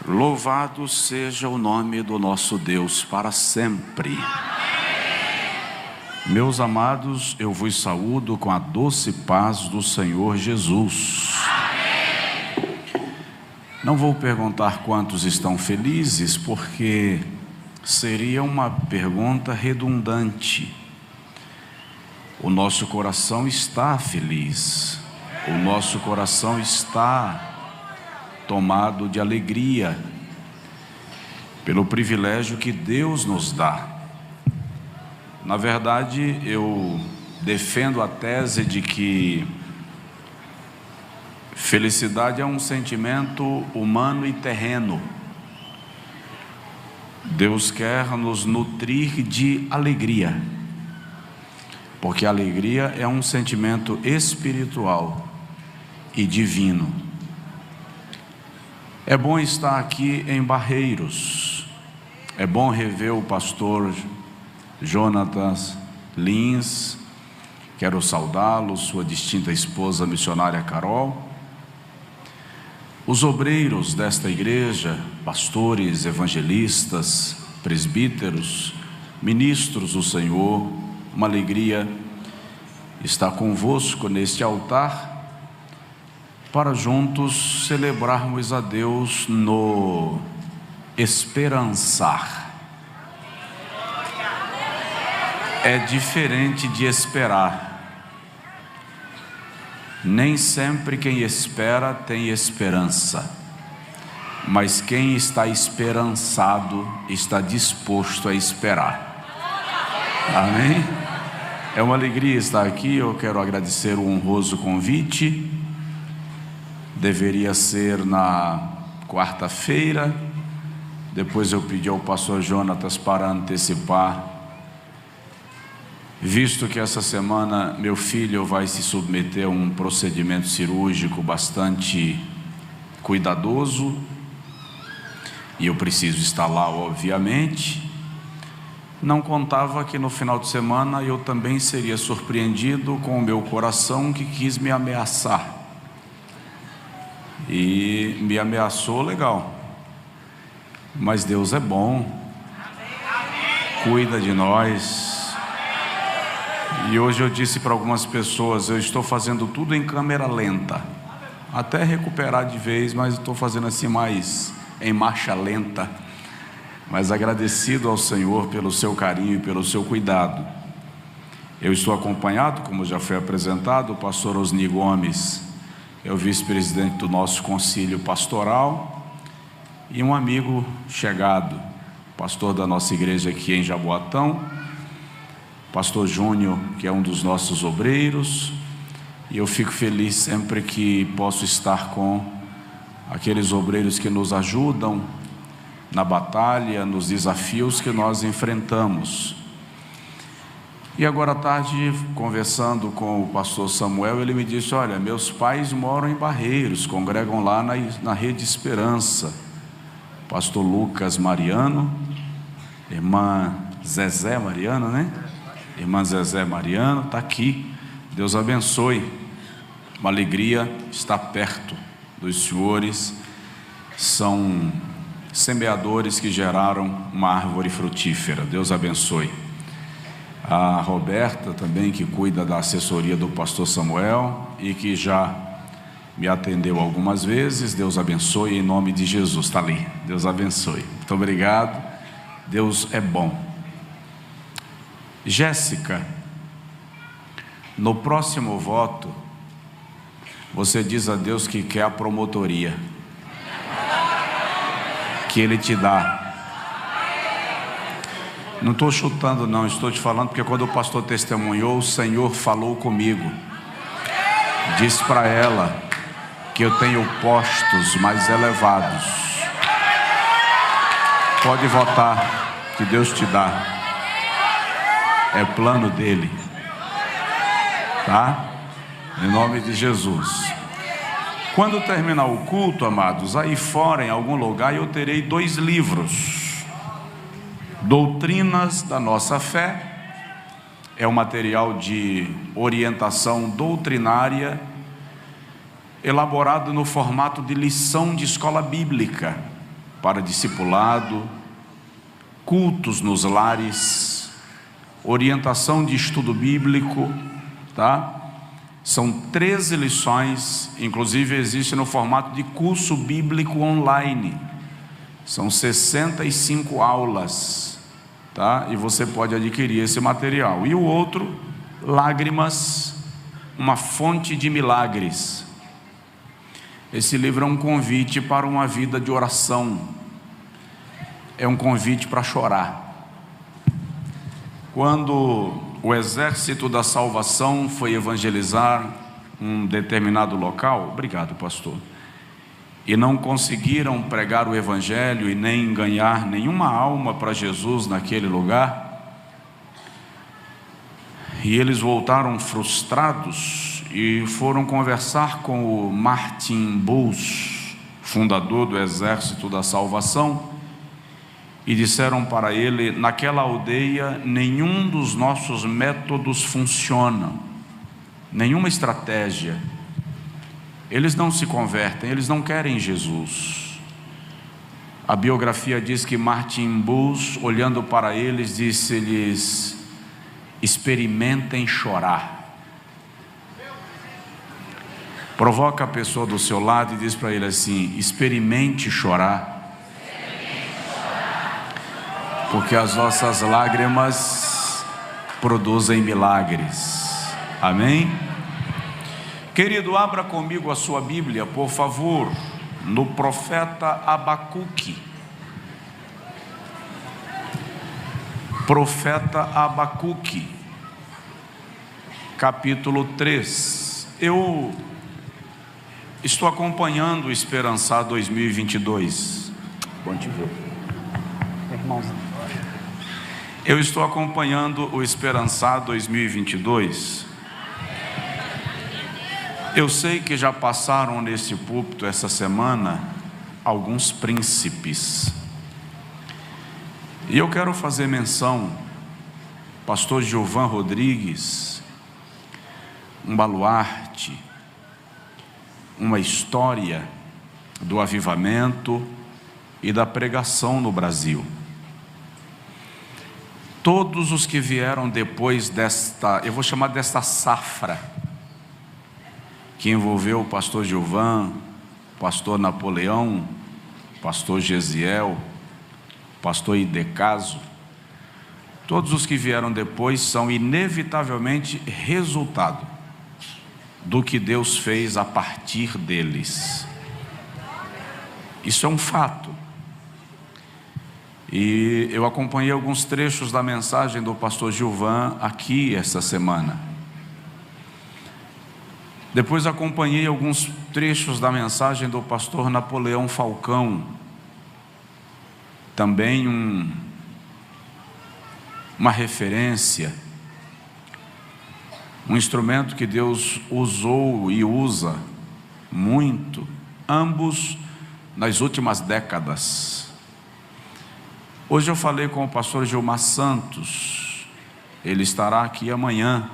Louvado seja o nome do nosso Deus para sempre. Meus amados, eu vos saúdo com a doce paz do Senhor Jesus. Não vou perguntar quantos estão felizes, porque seria uma pergunta redundante. O nosso coração está feliz, o nosso coração está tomado de alegria pelo privilégio que Deus nos dá. Na verdade, eu defendo a tese de que felicidade é um sentimento humano e terreno. Deus quer nos nutrir de alegria, porque a alegria é um sentimento espiritual e divino. É bom estar aqui em Barreiros, é bom rever o pastor Jonatas Lins, quero saudá-lo, sua distinta esposa missionária Carol, os obreiros desta igreja, pastores, evangelistas, presbíteros, ministros do Senhor, uma alegria estar convosco neste altar, para juntos celebrarmos a Deus no esperançar. É diferente de esperar. Nem sempre quem espera tem esperança, mas quem está esperançado está disposto a esperar. Amém? É uma alegria estar aqui. Eu quero agradecer o honroso convite. Deveria ser na quarta-feira, depois eu pedi ao pastor Jonatas para antecipar, visto que essa semana meu filho vai se submeter a um procedimento cirúrgico bastante cuidadoso, e eu preciso estar lá, obviamente. Não contava que no final de semana eu também seria surpreendido com o meu coração que quis me ameaçar. E me ameaçou legal, mas Deus é bom, cuida de nós. E hoje eu disse para algumas pessoas: eu estou fazendo tudo em câmera lenta, até recuperar de vez, mas estou fazendo assim mais em marcha lenta, mas agradecido ao Senhor pelo seu carinho e pelo seu cuidado. Eu estou acompanhado, como já foi apresentado, o pastor Osni Gomes, é o vice-presidente do nosso concílio pastoral, e um amigo chegado, pastor da nossa igreja aqui em Jaboatão, pastor Júnior, que é um dos nossos obreiros, e eu fico feliz sempre que posso estar com aqueles obreiros que nos ajudam na batalha, nos desafios que nós enfrentamos. E agora à tarde, conversando com o pastor Samuel, ele me disse: olha, meus pais moram em Barreiros, congregam lá na Rede Esperança. Pastor Lucas Mariano, irmã Zezé Mariano, né? Irmã Zezé Mariano está aqui. Deus abençoe. Uma alegria estar perto dos senhores. São semeadores que geraram uma árvore frutífera. Deus abençoe. A Roberta também, que cuida da assessoria do pastor Samuel e que já me atendeu algumas vezes. Deus abençoe em nome de Jesus. Está ali. Deus abençoe. Muito obrigado. Deus é bom. Jéssica, no próximo voto, você diz a Deus que quer a promotoria, que Ele te dá. Não estou chutando não, estou te falando porque quando o pastor testemunhou, o Senhor falou comigo. Disse para ela que eu tenho postos mais elevados. Pode votar, que Deus te dá. É plano dele, tá? Em nome de Jesus. Quando terminar o culto, amados, aí fora em algum lugar eu terei 2 livros. Doutrinas da Nossa Fé, é um material de orientação doutrinária, elaborado no formato de lição de escola bíblica. para discipulado, cultos nos lares, orientação de estudo bíblico, tá? São 13 lições, inclusive existe no formato de curso bíblico online. São 65 aulas, tá? E você pode adquirir esse material. E o outro, Lágrimas, uma fonte de milagres. Esse livro é um convite para uma vida de oração. É um convite para chorar. Quando o exército da salvação foi evangelizar um determinado local, obrigado, pastor, e não conseguiram pregar o evangelho e nem ganhar nenhuma alma para Jesus naquele lugar, e eles voltaram frustrados e foram conversar com o Martin Bulls, fundador do exército da salvação, e disseram para ele: naquela aldeia nenhum dos nossos métodos funciona, nenhuma estratégia. Eles não se convertem, eles não querem Jesus. A biografia diz que Martin Bulls, olhando para eles, disse-lhes: experimentem chorar. Provoca a pessoa do seu lado e diz para ele assim: experimente chorar, porque as nossas lágrimas produzem milagres. Amém? Querido, abra comigo a sua Bíblia, por favor, no profeta Abacuque. Profeta Abacuque, capítulo 3. Eu estou acompanhando o Esperançar 2022. Bom te ver, irmãozinho. Eu estou acompanhando o Esperançar 2022. Eu sei que já passaram nesse púlpito essa semana alguns príncipes. E eu quero fazer menção, pastor Gilvan Rodrigues, um baluarte, uma história do avivamento e da pregação no Brasil. Todos os que vieram depois desta, eu vou chamar desta safra, que envolveu o pastor Gilvan, pastor Napoleão, pastor Gesiel, pastor Idecaso, todos os que vieram depois são inevitavelmente resultado do que Deus fez a partir deles. Isso é um fato. E eu acompanhei alguns trechos da mensagem do pastor Gilvan aqui esta semana. Depois acompanhei alguns trechos da mensagem do pastor Napoleão Falcão, também uma referência, um instrumento que Deus usou e usa muito, ambos nas últimas décadas. Hoje eu falei com o pastor Gilmar Santos, ele estará aqui amanhã.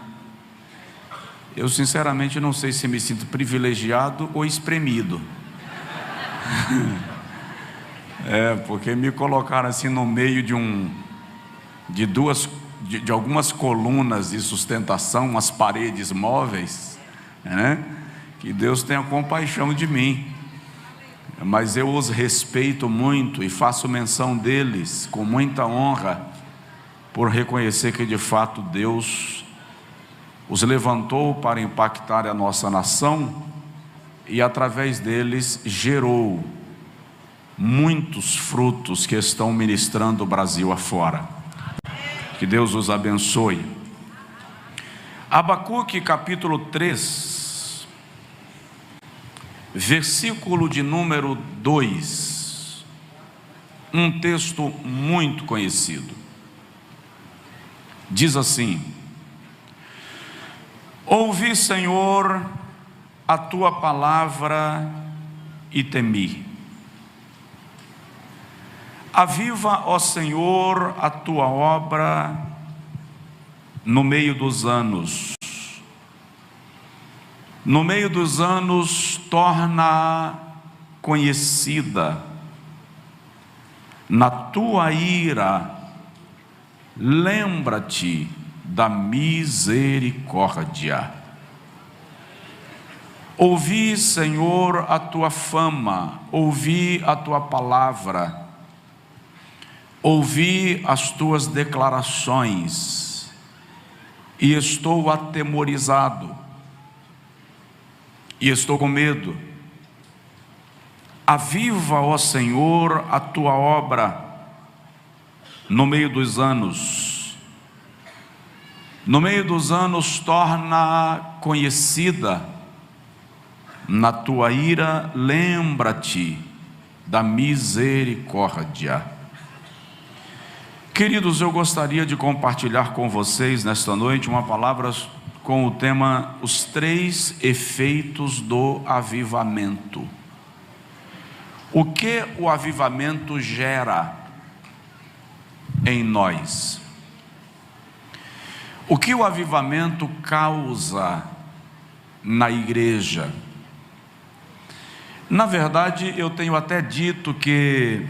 Eu sinceramente não sei se me sinto privilegiado ou espremido. Porque me colocaram assim no meio de algumas colunas de sustentação, umas paredes móveis, né? Que Deus tenha compaixão de mim. Mas eu os respeito muito e faço menção deles com muita honra, por reconhecer que de fato Deus os levantou para impactar a nossa nação e através deles gerou muitos frutos que estão ministrando o Brasil afora. Que Deus os abençoe. Abacuque capítulo 3, versículo de número 2, um texto muito conhecido. Diz assim: ouvi, Senhor, a tua palavra e temi. Aviva, ó Senhor, a tua obra no meio dos anos. No meio dos anos, torna conhecida. Na tua ira, lembra-te da misericórdia. Ouvi, Senhor, a tua fama, ouvi a tua palavra, ouvi as tuas declarações, e estou atemorizado, e estou com medo. Aviva, ó Senhor, a tua obra no meio dos anos. No meio dos anos, torna conhecida. Na tua ira, lembra-te da misericórdia. Queridos, eu gostaria de compartilhar com vocês nesta noite uma palavra com o tema: os 3 efeitos do avivamento. O que o avivamento gera em nós? O que o avivamento causa na igreja? Na verdade, eu tenho até dito que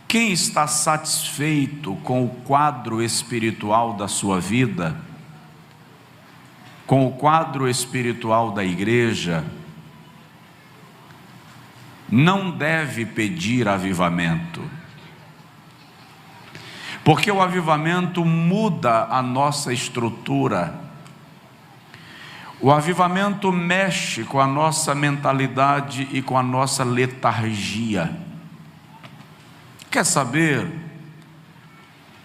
quem está satisfeito com o quadro espiritual da sua vida, com o quadro espiritual da igreja, não deve pedir avivamento, porque o avivamento muda a nossa estrutura. O avivamento mexe com a nossa mentalidade e com a nossa letargia. Quer saber?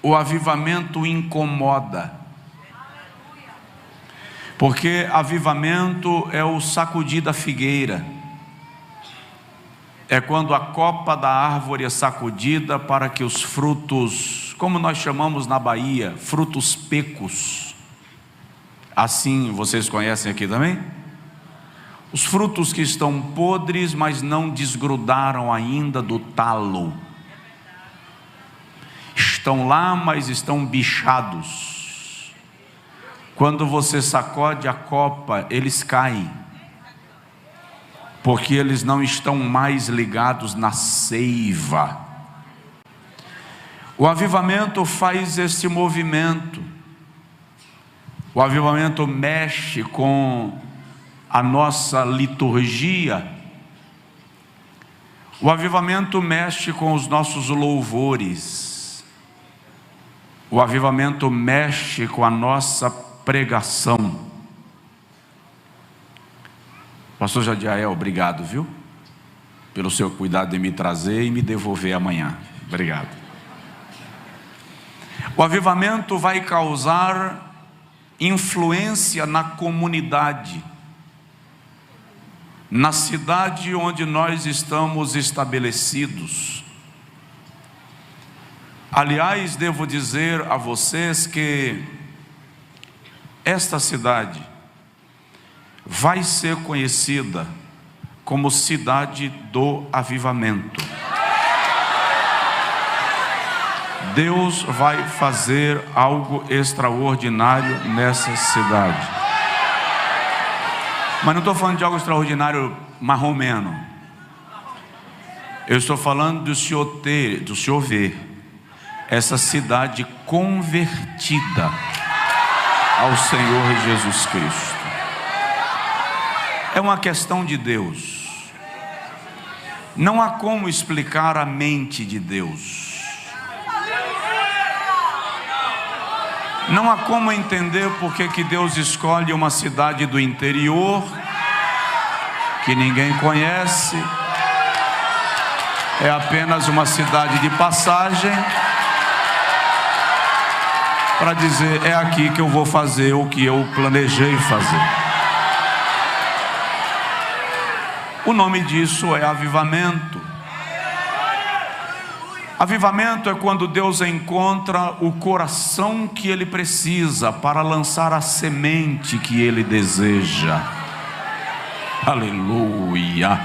O avivamento incomoda, porque avivamento é o sacudir da figueira. É quando a copa da árvore é sacudida para que os frutos, como nós chamamos na Bahia, frutos pecos, assim vocês conhecem aqui também? Os frutos que estão podres, mas não desgrudaram ainda do talo. Estão lá, mas estão bichados. Quando você sacode a copa, eles caem, porque eles não estão mais ligados na seiva. O avivamento faz esse movimento. O avivamento mexe com a nossa liturgia. O avivamento mexe com os nossos louvores. O avivamento mexe com a nossa pregação. Pastor Jadiael, obrigado, viu? Pelo seu cuidado de me trazer e me devolver amanhã. Obrigado. O avivamento vai causar influência na comunidade, na cidade onde nós estamos estabelecidos. Aliás, devo dizer a vocês que esta cidade vai ser conhecida como cidade do avivamento. Deus vai fazer algo extraordinário nessa cidade. Mas não estou falando de algo extraordinário marromeno. Eu estou falando do senhor ver essa cidade convertida ao Senhor Jesus Cristo. É uma questão de Deus. Não há como explicar a mente de Deus. Não há como entender porque que Deus escolhe uma cidade do interior, que ninguém conhece, é apenas uma cidade de passagem, para dizer: é aqui que eu vou fazer o que eu planejei fazer. O nome disso é avivamento. Avivamento é quando Deus encontra o coração que Ele precisa para lançar a semente que Ele deseja. Aleluia.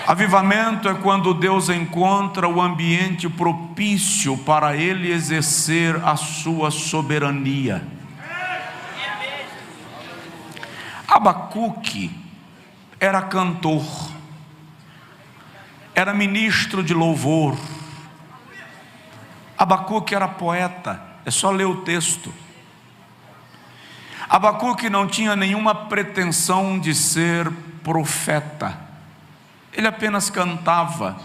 Avivamento é quando Deus encontra o ambiente propício para Ele exercer a sua soberania. Abacuque era cantor. era ministro de louvor. Abacuque era poeta, é só ler o texto. Abacuque não tinha nenhuma pretensão de ser profeta, ele apenas cantava.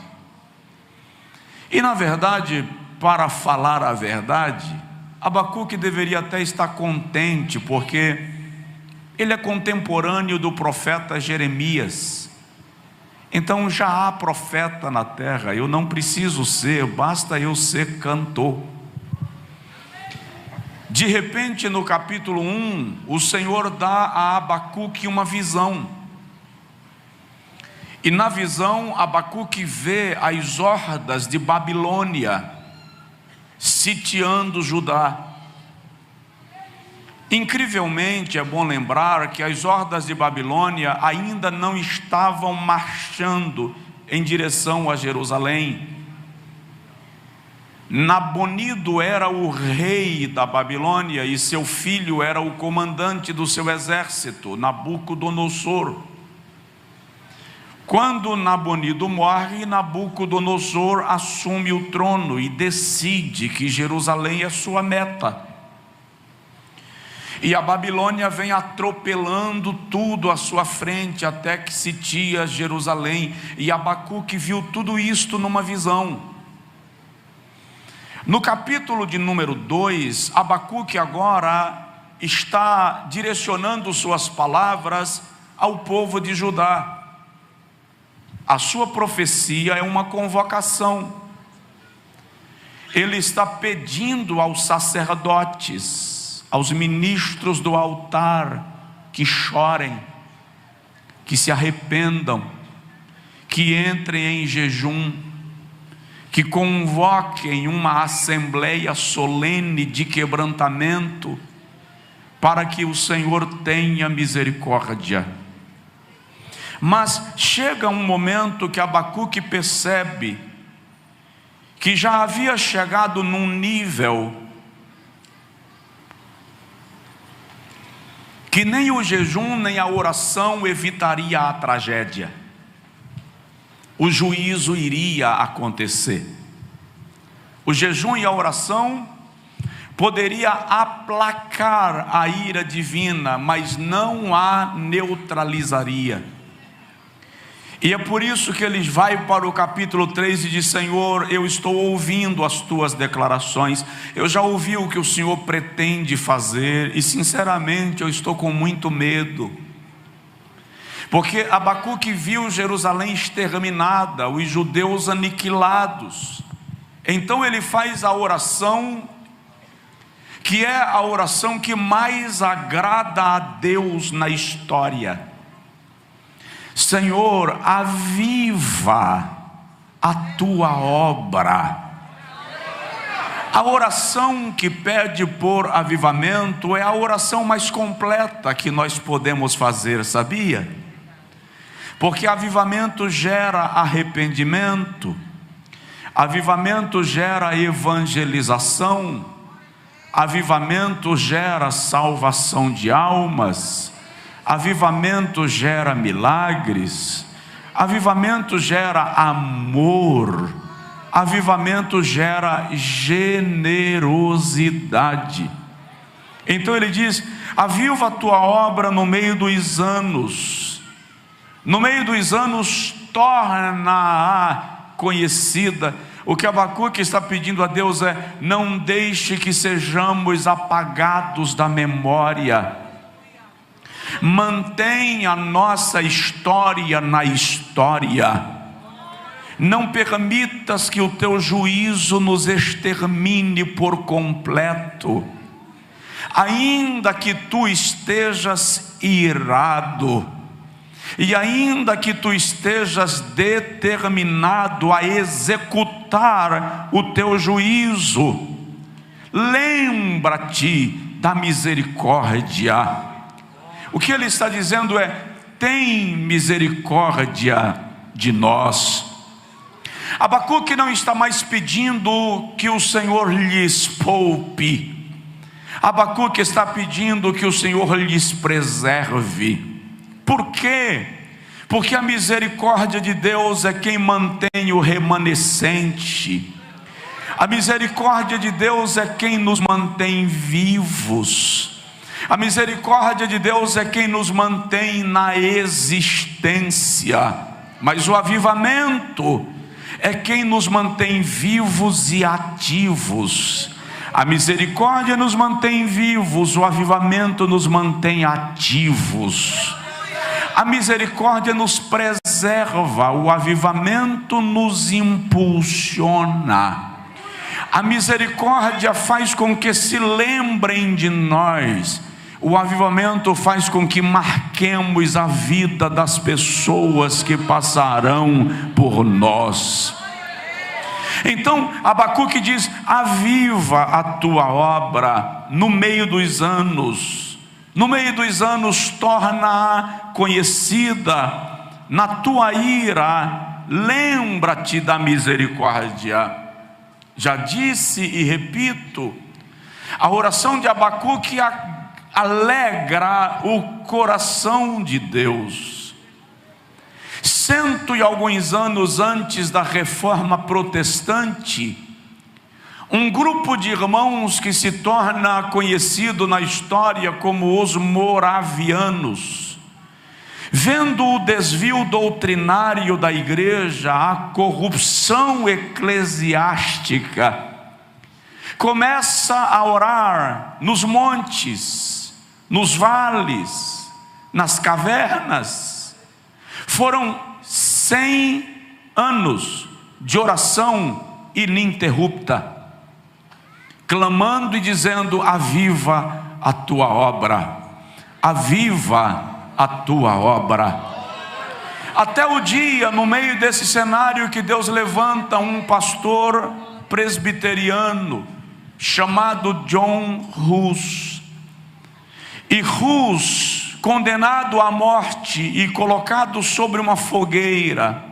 E na verdade, para falar a verdade, Abacuque deveria até estar contente, porque ele é contemporâneo do profeta Jeremias. Então já há profeta na terra, eu não preciso ser, basta eu ser cantor. De repente, no capítulo 1, o Senhor dá a Abacuque uma visão. E na visão, Abacuque vê as hordas de Babilônia sitiando Judá. Incrivelmente, é bom lembrar que as hordas de Babilônia ainda não estavam marchando em direção a Jerusalém. Nabonido era o rei da Babilônia e seu filho era o comandante do seu exército, Nabucodonosor. Quando Nabonido morre, Nabucodonosor assume o trono e decide que Jerusalém é sua meta. E a Babilônia vem atropelando tudo à sua frente até que sitia Jerusalém. E Abacuque viu tudo isto numa visão. No capítulo de número 2, Abacuque agora está direcionando suas palavras ao povo de Judá. A sua profecia é uma convocação. Ele está pedindo aos sacerdotes, aos ministros do altar, que chorem, que se arrependam, que entrem em jejum, que convoquem uma assembleia solene de quebrantamento, para que o Senhor tenha misericórdia. Mas chega um momento que Abacuque percebe que já havia chegado num nível que nem o jejum nem a oração evitaria a tragédia. O juízo iria acontecer. O jejum e a oração poderia aplacar a ira divina, mas não a neutralizaria. E é por isso que ele vai para o capítulo 3 e diz: Senhor, eu estou ouvindo as tuas declarações, eu já ouvi o que o Senhor pretende fazer, e sinceramente eu estou com muito medo. Porque Abacuque viu Jerusalém exterminada, os judeus aniquilados. Então ele faz a oração, que é a oração que mais agrada a Deus na história. Senhor, aviva a tua obra. A oração que pede por avivamento é a oração mais completa que nós podemos fazer, sabia? Porque avivamento gera arrependimento, avivamento gera evangelização, avivamento gera salvação de almas, avivamento gera milagres, avivamento gera amor, avivamento gera generosidade. Então ele diz: aviva a tua obra no meio dos anos. No meio dos anos, torna-a conhecida. O que Abacuque está pedindo a Deus é: não deixe que sejamos apagados da memória. Mantenha a nossa história na história. Não permitas que o teu juízo nos extermine por completo. Ainda que tu estejas irado, e ainda que tu estejas determinado a executar o teu juízo, lembra-te da misericórdia. O que ele está dizendo é: tem misericórdia de nós. Abacuque não está mais pedindo que o Senhor lhes poupe. Abacuque está pedindo que o Senhor lhes preserve. Por quê? porque a misericórdia de Deus é quem mantém o remanescente. A misericórdia de Deus é quem nos mantém vivos. A misericórdia de Deus é quem nos mantém na existência. Mas o avivamento é quem nos mantém vivos e ativos. A misericórdia nos mantém vivos, o avivamento nos mantém ativos. A misericórdia nos preserva, o avivamento nos impulsiona. A misericórdia faz com que se lembrem de nós. O avivamento faz com que marquemos a vida das pessoas que passarão por nós. Então Abacuque diz: aviva a tua obra no meio dos anos. No meio dos anos, torna-a conhecida. Na tua ira, lembra-te da misericórdia. Já disse e repito, a oração de Abacuque alegra o coração de Deus. 100 e alguns anos antes da reforma protestante, um grupo de irmãos que se torna conhecido na história como os moravianos, vendo o desvio doutrinário da igreja, a corrupção eclesiástica, começa a orar nos montes, nos vales, nas cavernas. Foram 100 anos de oração ininterrupta, clamando e dizendo: aviva a tua obra, aviva a tua obra. Até o dia, no meio desse cenário, que Deus levanta um pastor presbiteriano chamado John Hus. E Hus, condenado à morte e colocado sobre uma fogueira,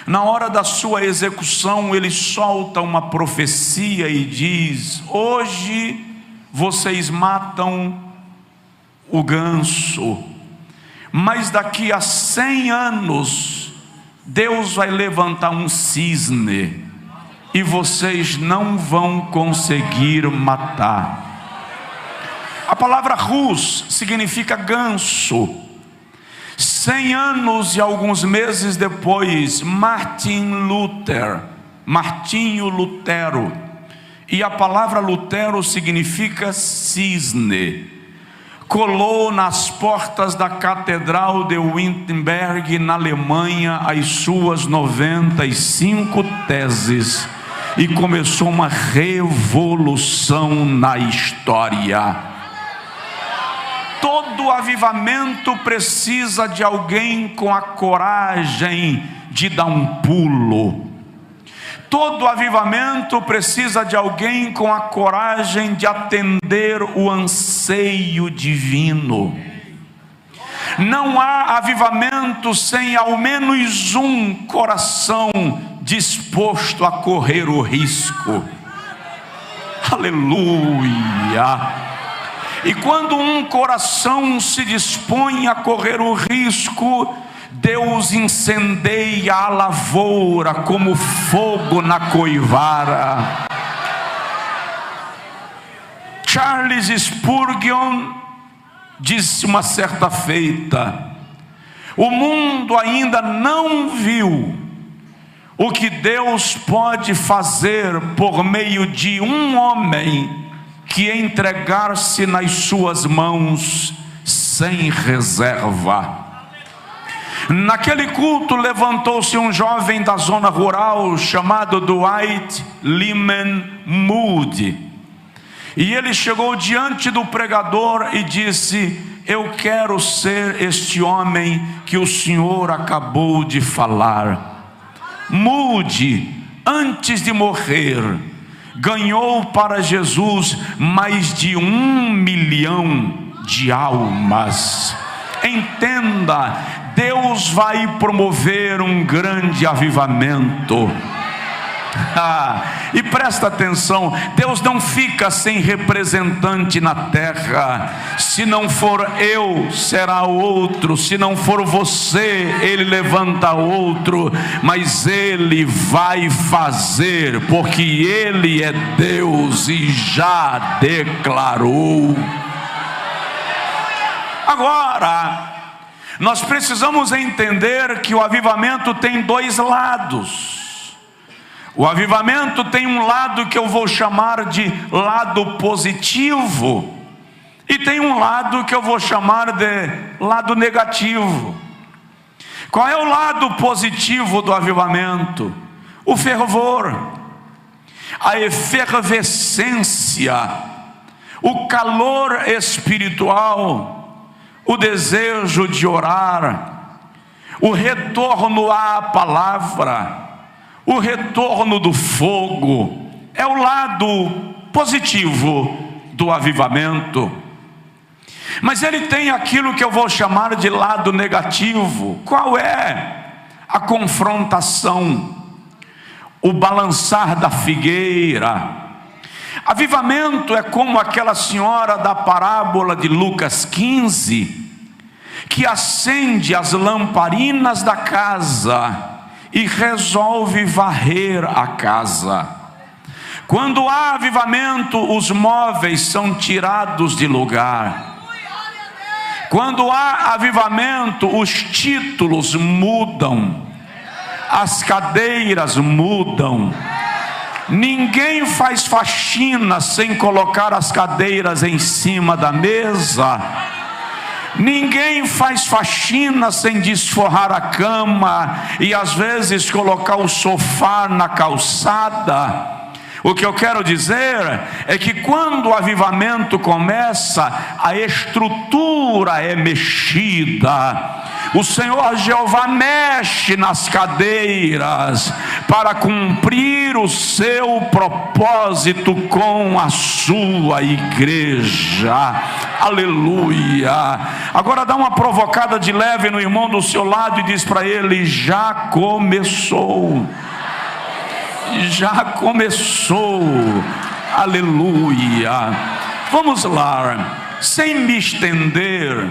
na hora da sua execução, ele solta uma profecia e diz: hoje vocês matam o ganso, mas daqui a 100 anos Deus vai levantar um cisne e vocês não vão conseguir matar. A palavra Rus significa ganso. 100 anos e alguns meses depois, Martinho Lutero, e a palavra Lutero significa cisne, colou nas portas da Catedral de Wittenberg, na Alemanha, as suas 95 teses e começou uma revolução na história. Todo avivamento precisa de alguém com a coragem de dar um pulo. Todo avivamento precisa de alguém com a coragem de atender o anseio divino. Não há avivamento sem ao menos um coração disposto a correr o risco. Aleluia! E quando um coração se dispõe a correr o risco, Deus incendeia a lavoura como fogo na coivara. Charles Spurgeon disse uma certa feita: o mundo ainda não viu o que Deus pode fazer por meio de um homem que entregar-se nas suas mãos sem reserva. Naquele culto levantou-se um jovem da zona rural chamado Dwight Lyman Moody, e ele chegou diante do pregador e disse: eu quero ser este homem que o senhor acabou de falar. Moody, antes de morrer, ganhou para Jesus mais de 1 milhão de almas. Entenda, Deus vai promover um grande avivamento. E presta atenção, Deus não fica sem representante na terra. Se não for eu, será outro. Se não for você, Ele levanta outro. Mas Ele vai fazer, porque Ele é Deus e já declarou. Agora, nós precisamos entender que o avivamento tem dois lados. O avivamento tem um lado que eu vou chamar de lado positivo, e tem um lado que eu vou chamar de lado negativo. Qual é o lado positivo do avivamento? O fervor, a efervescência, o calor espiritual, o desejo de orar, o retorno à palavra, o retorno do fogo. É o lado positivo do avivamento. Mas ele tem aquilo que eu vou chamar de lado negativo. Qual é? A confrontação, o balançar da figueira. Avivamento é como aquela senhora da parábola de Lucas 15, que acende as lamparinas da casa e resolve varrer a casa. Quando há avivamento, os móveis são tirados de lugar. Quando há avivamento, os títulos mudam, as cadeiras mudam. Ninguém faz faxina sem colocar as cadeiras em cima da mesa. Ninguém faz faxina sem desforrar a cama e às vezes colocar o sofá na calçada. O que eu quero dizer é que quando o avivamento começa, a estrutura é mexida. O Senhor Jeová mexe nas cadeiras para cumprir o seu propósito com a sua igreja. Aleluia. Agora dá uma provocada de leve no irmão do seu lado e diz para ele: já começou. Já começou. Aleluia. Vamos lá, sem me estender,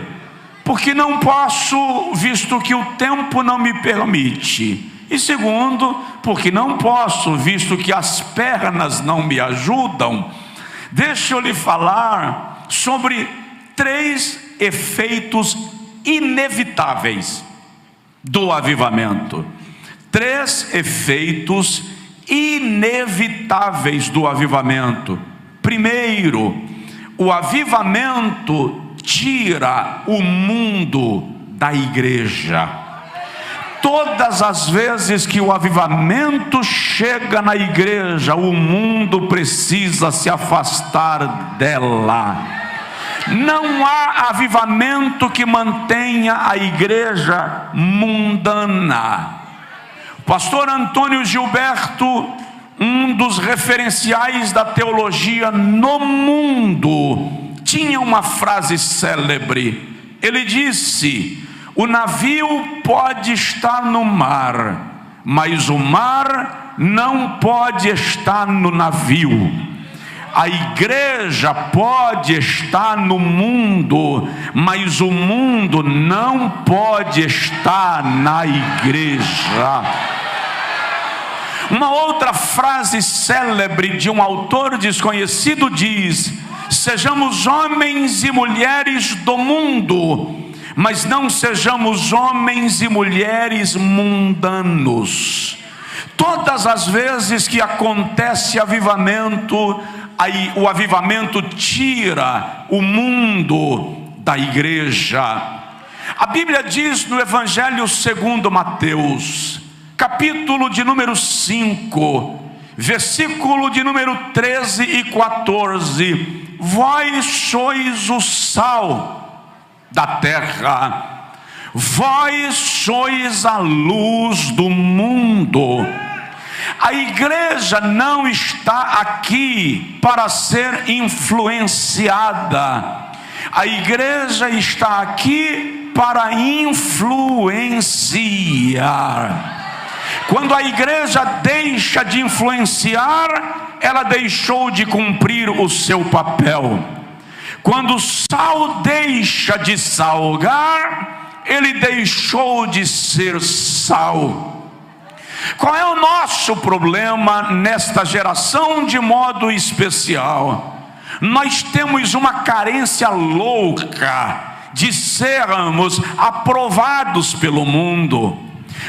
porque não posso, visto que o tempo não me permite. E segundo, porque não posso, visto que as pernas não me ajudam. Deixa eu lhe falar sobre 3 efeitos inevitáveis do avivamento. 3 efeitos inevitáveis do avivamento. Primeiro, o avivamento tira o mundo da igreja. Todas as vezes que o avivamento chega na igreja, o mundo precisa se afastar dela. Não há avivamento que mantenha a igreja mundana. Pastor Antônio Gilberto, um dos referenciais da teologia no mundo, tinha uma frase célebre. Ele disse: o navio pode estar no mar, mas o mar não pode estar no navio. A igreja pode estar no mundo, mas o mundo não pode estar na igreja. Uma outra frase célebre de um autor desconhecido diz: sejamos homens e mulheres do mundo, mas não sejamos homens e mulheres mundanos. Todas as vezes que acontece avivamento, aí o avivamento tira o mundo da igreja. A Bíblia diz no Evangelho segundo Mateus, capítulo de número 5, versículo de número 13 e 14: vós sois o sal da terra, vós sois a luz do mundo. A igreja não está aqui para ser influenciada. A igreja está aqui para influenciar. Quando a igreja deixa de influenciar, ela deixou de cumprir o seu papel. Quando o sal deixa de salgar, ele deixou de ser sal. Qual é o nosso problema nesta geração de modo especial? Nós temos uma carência louca de sermos aprovados pelo mundo.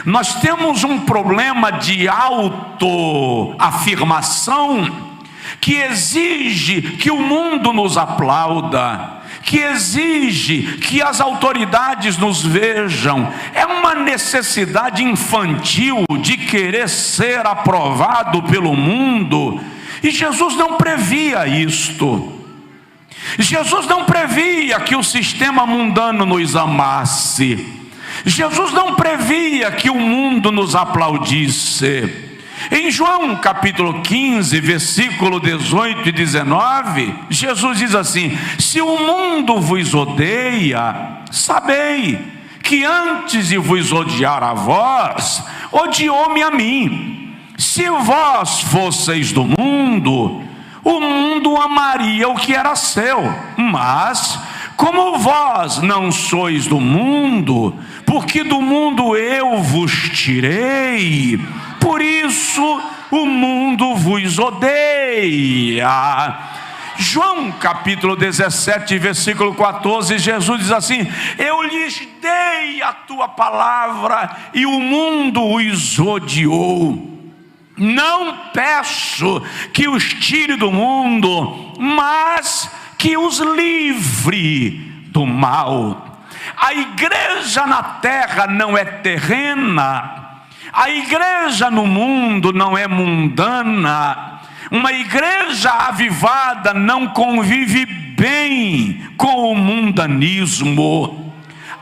Nós temos um problema de autoafirmação que exige que o mundo nos aplauda, que exige que as autoridades nos vejam. É uma necessidade infantil de querer ser aprovado pelo mundo. E Jesus não previa isto. Jesus não previa que o sistema mundano nos amasse. Jesus não previa que o mundo nos aplaudisse. Em João capítulo 15, versículo 18 e 19, Jesus diz assim: se o mundo vos odeia, sabei que antes de vos odiar a vós, odiou-me a mim. Se vós fosseis do mundo, o mundo amaria o que era seu. Mas como vós não sois do mundo, porque do mundo eu vos tirei, por isso o mundo vos odeia. João capítulo 17, versículo 14, Jesus diz assim: eu lhes dei a tua palavra e o mundo os odiou. Não peço que os tire do mundo, mas que os livre do mal. A igreja na terra não é terrena. A igreja no mundo não é mundana. Uma igreja avivada não convive bem com o mundanismo.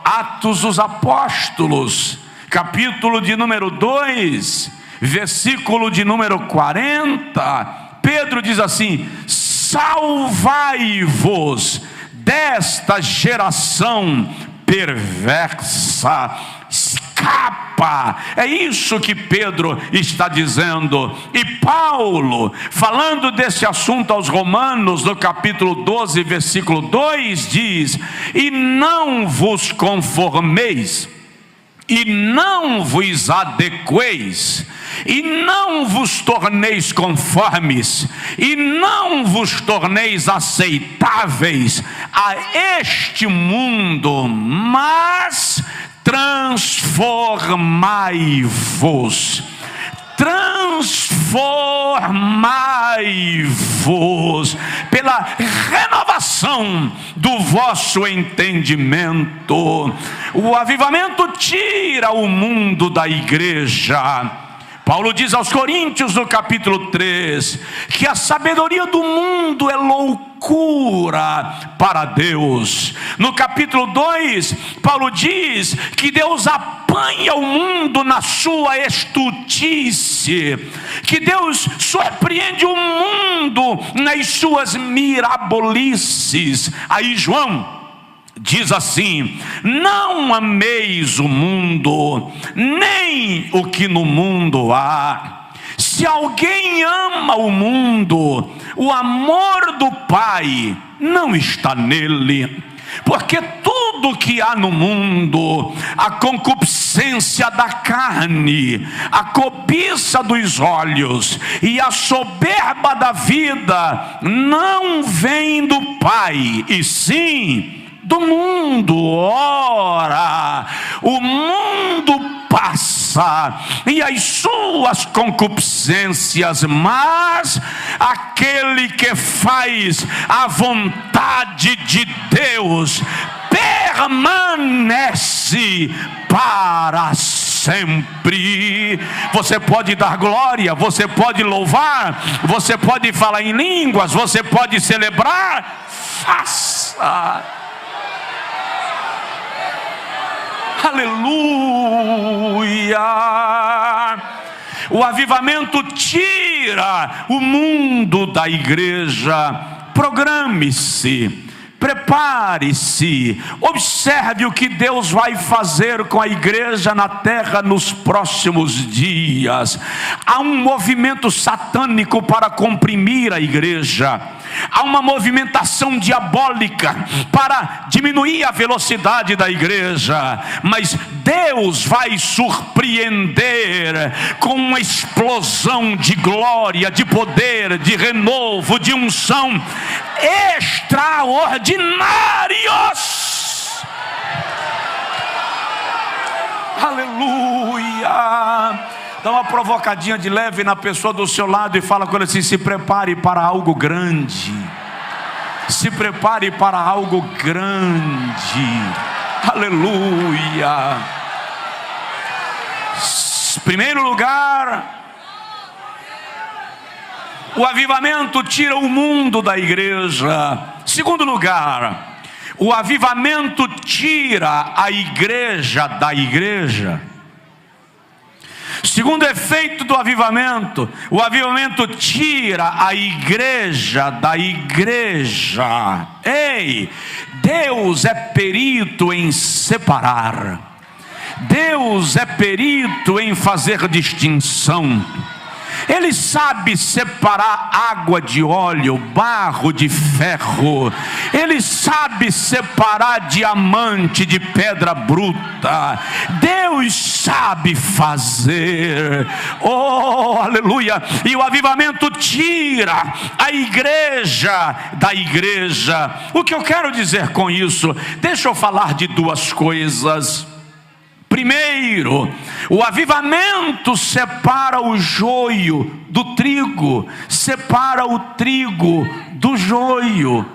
Atos dos Apóstolos, capítulo de número 2, versículo de número 40, Pedro diz assim: salvai-vos desta geração perversa. Escapa, é isso que Pedro está dizendo. E Paulo, falando desse assunto aos Romanos, no capítulo 12, versículo 2, diz: e não vos conformeis, e não vos adequeis, e não vos torneis conformes, e não vos torneis aceitáveis a este mundo, mas transformai-vos. Transformai-vos pela renovação do vosso entendimento. O avivamento tira o mundo da igreja. Paulo diz aos Coríntios no capítulo 3 que a sabedoria do mundo é loucura para Deus. No capítulo 2, Paulo diz que Deus apanha o mundo na sua estultice, que Deus surpreende o mundo nas suas mirabolices. Aí João diz assim: não ameis o mundo, nem o que no mundo há. Se alguém ama o mundo, o amor do Pai não está nele. Porque tudo que há no mundo, a concupiscência da carne, a cobiça dos olhos e a soberba da vida, não vem do Pai, e sim do mundo. Ora, o mundo passa e as suas concupiscências, mas aquele que faz a vontade de Deus permanece para sempre. Você pode dar glória, você pode louvar, você pode falar em línguas, você pode celebrar. Faça. Aleluia! O avivamento tira o mundo da igreja. Programe-se prepare-se, observe o que Deus vai fazer com a igreja na terra nos próximos dias. Há um movimento satânico para comprimir a igreja. Há uma movimentação diabólica para diminuir a velocidade da igreja, mas Deus vai surpreender com uma explosão de glória, de poder, de renovo, de unção extraordinários. Aleluia! Dá uma provocadinha de leve na pessoa do seu lado e fala com ele assim: se prepare para algo grande. Se prepare para algo grande. Aleluia. Primeiro lugar, o avivamento tira o mundo da igreja. Segundo lugar, o avivamento tira a igreja da igreja. Segundo efeito do avivamento, o avivamento tira a igreja da igreja. Ei, Deus é perito em separar. Deus é perito em fazer distinção. Ele sabe separar água de óleo, barro de ferro. Ele sabe separar diamante de pedra bruta. Deus sabe fazer. Oh, aleluia. E o avivamento tira a igreja da igreja. O que eu quero dizer com isso? Deixa eu falar de duas coisas. Primeiro, o avivamento separa o joio do trigo, separa o trigo do joio.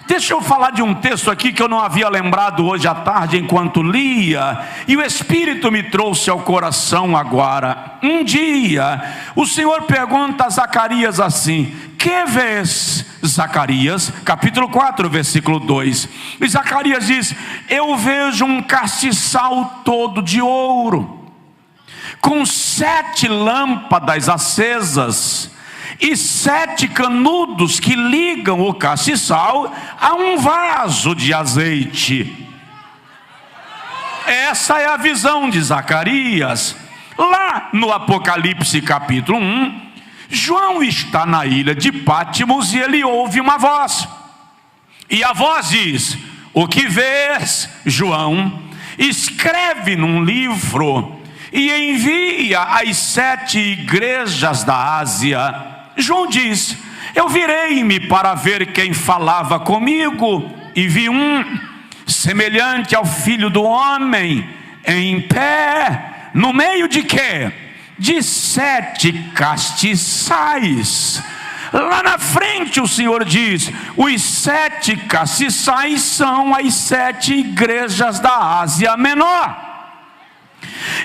Deixa eu falar de um texto aqui que eu não havia lembrado hoje à tarde enquanto lia, e o Espírito me trouxe ao coração agora. Um dia, o Senhor pergunta a Zacarias assim: que vês, Zacarias? Capítulo 4, versículo 2. E Zacarias diz: eu vejo um castiçal todo de ouro, com 7 lâmpadas acesas, e 7 canudos que ligam o castiçal a um vaso de azeite. Essa é a visão de Zacarias. Lá no Apocalipse capítulo 1, João está na ilha de Pátimos e ele ouve uma voz. E a voz diz: o que vês, João, escreve num livro e envia às 7 igrejas da Ásia. João diz: eu virei-me para ver quem falava comigo, e vi um semelhante ao Filho do Homem, em pé, no meio de quê? De 7 castiçais. Lá na frente o Senhor diz: os 7 castiçais são as 7 igrejas da Ásia Menor.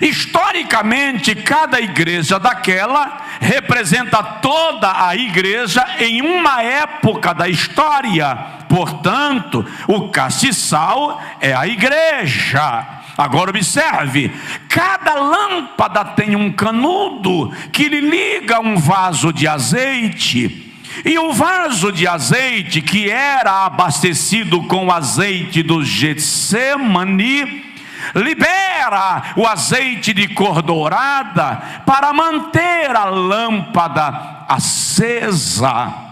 Historicamente, cada igreja daquela representa toda a igreja em uma época da história. Portanto, o castiçal é a igreja. Agora observe, cada lâmpada tem um canudo que lhe liga um vaso de azeite. E o vaso de azeite, que era abastecido com o azeite do Getsemane, libera o azeite de cor dourada para manter a lâmpada acesa.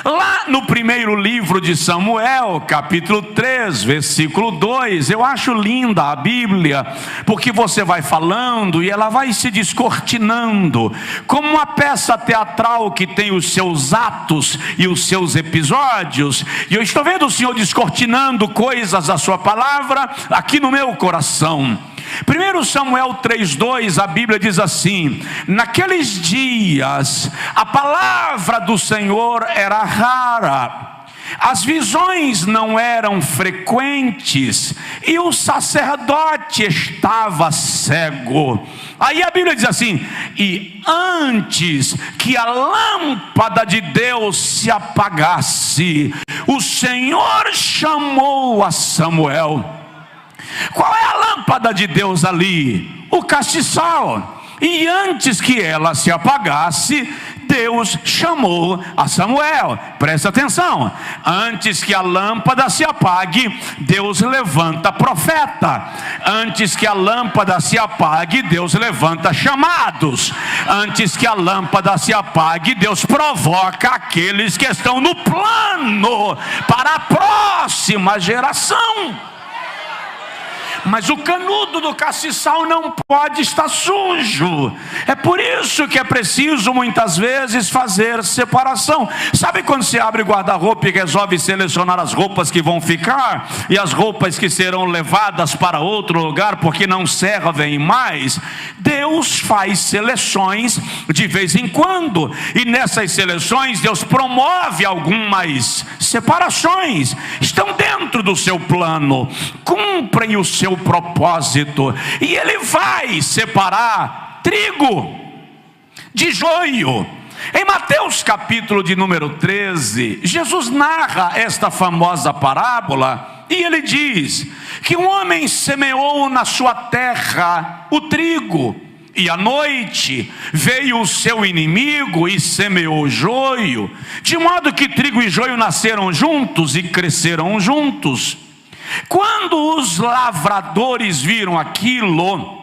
Lá no primeiro livro de Samuel, capítulo 3, versículo 2, eu acho linda a Bíblia, porque você vai falando e ela vai se descortinando, como uma peça teatral que tem os seus atos e os seus episódios, e eu estou vendo o Senhor descortinando coisas da sua palavra aqui no meu coração. 1 Samuel 3,2, a Bíblia diz assim: naqueles dias a palavra do Senhor era rara, as visões não eram frequentes, e o sacerdote estava cego. Aí a Bíblia diz assim: e antes que a lâmpada de Deus se apagasse, o Senhor chamou a Samuel. Qual é a lâmpada de Deus ali? O castiçal. E antes que ela se apagasse, Deus chamou a Samuel. Presta atenção: antes que a lâmpada se apague, Deus levanta profeta. Antes que a lâmpada se apague, Deus levanta chamados. Antes que a lâmpada se apague, Deus provoca aqueles que estão no plano para a próxima geração. Mas o canudo do castiçal não pode estar sujo. É por isso que é preciso muitas vezes fazer separação. Sabe quando você abre o guarda-roupa e resolve selecionar as roupas que vão ficar e as roupas que serão levadas para outro lugar porque não servem mais? Deus faz seleções de vez em quando, e nessas seleções Deus promove algumas separações. Estão dentro do seu plano, cumprem o seu propósito, e Ele vai separar trigo de joio. Em Mateus capítulo de número 13, Jesus narra esta famosa parábola, e ele diz que um homem semeou na sua terra o trigo, e à noite veio o seu inimigo e semeou o joio, de modo que trigo e joio nasceram juntos e cresceram juntos. Quando os lavradores viram aquilo,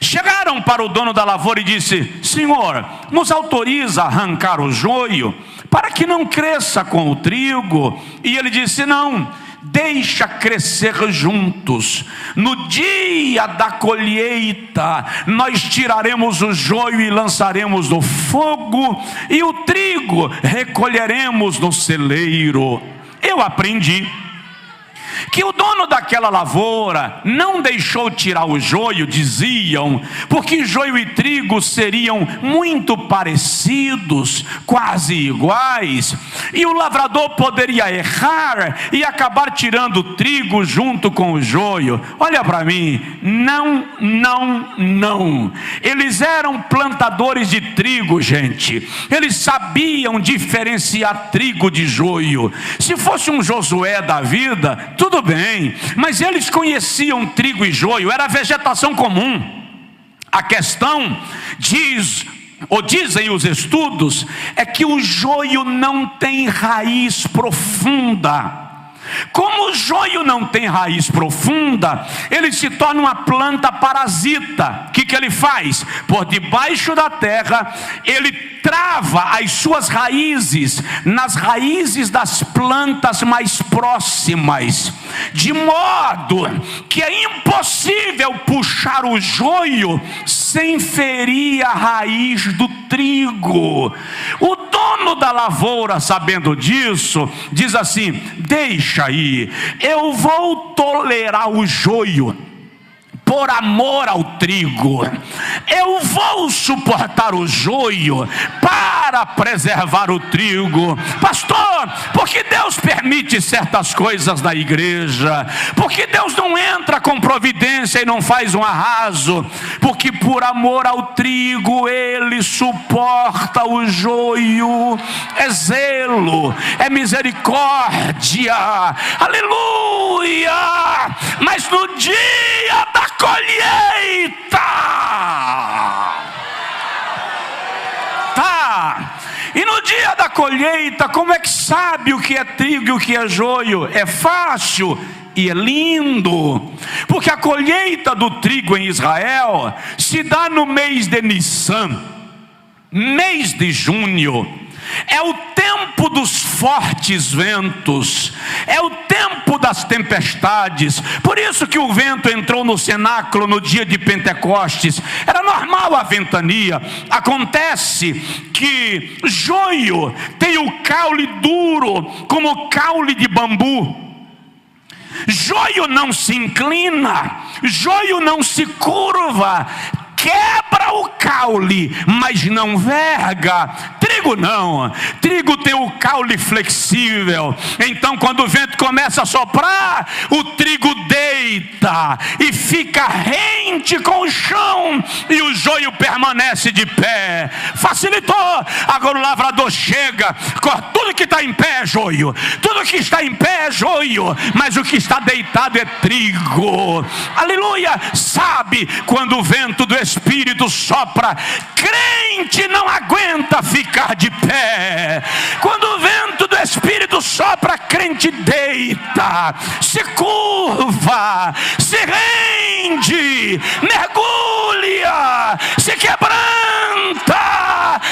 chegaram para o dono da lavoura e disse: Senhor, nos autoriza a arrancar o joio, para que não cresça com o trigo? E ele disse: não, deixa crescer juntos. No dia da colheita, nós tiraremos o joio e lançaremos no fogo, e o trigo recolheremos no celeiro. Eu aprendi que o dono daquela lavoura não deixou tirar o joio, diziam, porque joio e trigo seriam muito parecidos, quase iguais, e o lavrador poderia errar e acabar tirando o trigo junto com o joio. Olha para mim, não. Eles eram plantadores de trigo, gente. Eles sabiam diferenciar trigo de joio. Se fosse um Josué da vida, tudo bem, mas eles conheciam trigo e joio, era vegetação comum. A questão dizem os estudos, é que o joio não tem raiz profunda. Como o joio não tem raiz profunda, ele se torna uma planta parasita. O que ele faz? Por debaixo da terra, ele trava as suas raízes nas raízes das plantas mais próximas, de modo que é impossível puxar o joio sem ferir a raiz do trigo. O dono da lavoura, sabendo disso, diz assim: deixa aí, eu vou tolerar o joio por amor ao trigo. Eu vou suportar o joio para preservar o trigo. Pastor, por que Deus permite certas coisas na igreja? Porque Deus não entra com providência e não faz um arraso? Porque por amor ao trigo Ele suporta o joio. É zelo, é misericórdia, aleluia. Mas no dia da colheita, e no dia da colheita, como é que sabe o que é trigo e o que é joio? É fácil e é lindo, porque a colheita do trigo em Israel se dá no mês de Nissan, mês de junho. É o tempo dos fortes ventos, é o tempo das tempestades. Por isso que o vento entrou no cenáculo no dia de Pentecostes. Era normal a ventania. Acontece que joio tem o caule duro como caule de bambu. Joio não se inclina, joio não se curva, quebra o caule, mas não verga. Trigo não, trigo tem o caule flexível. Então quando o vento começa a soprar, o trigo deita e fica rente com o chão, e o joio permanece de pé. Facilitou. Agora o lavrador chega, tudo que está em pé é joio, tudo que está em pé é joio, mas o que está deitado é trigo. Aleluia. Sabe, quando o vento do Espírito sopra, crente não aguenta ficar de pé. Quando o vento do Espírito sopra, crente deita, se curva, se rende, mergulha, se quebranta.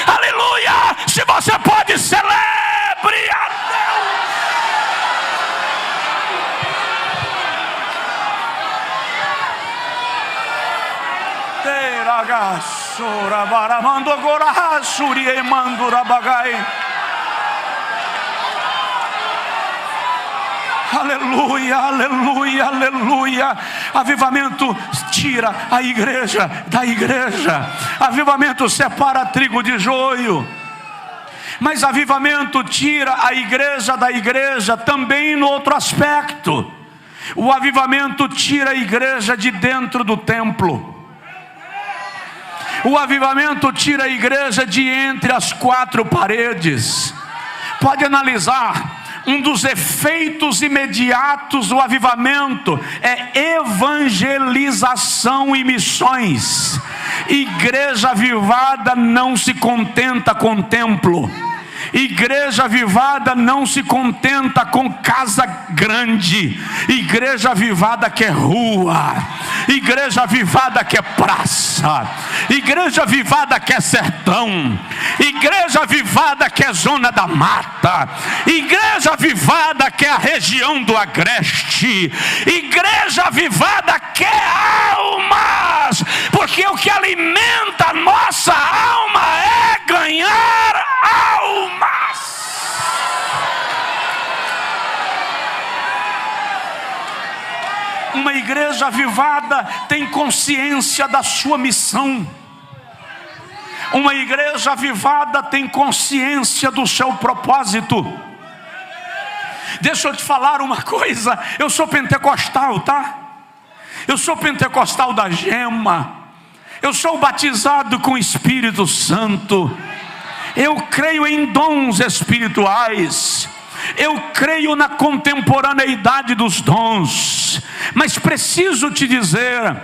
Aleluia! Se você pode, celebre a Deus. Aleluia, aleluia, aleluia. Avivamento tira a igreja da igreja. Avivamento separa trigo de joio. Mas avivamento tira a igreja da igreja também no outro aspecto. O avivamento tira a igreja de dentro do templo. O avivamento tira a igreja de entre as quatro paredes. Pode analisar. Um dos efeitos imediatos do avivamento é evangelização e missões. Igreja avivada não se contenta com templo. Igreja avivada não se contenta com casa grande. Igreja avivada quer rua. Igreja avivada quer praça. Igreja avivada quer sertão. Igreja avivada quer zona da mata. Igreja avivada quer a região do agreste. Igreja avivada quer almas, porque o que alimenta a nossa alma é ganhar almas. Uma igreja avivada tem consciência da sua missão. Uma igreja avivada tem consciência do seu propósito. Deixa eu te falar uma coisa. Eu sou pentecostal, tá? Eu sou pentecostal da gema. Eu sou batizado com o Espírito Santo. Eu creio em dons espirituais. Eu creio na contemporaneidade dos dons. Mas preciso te dizer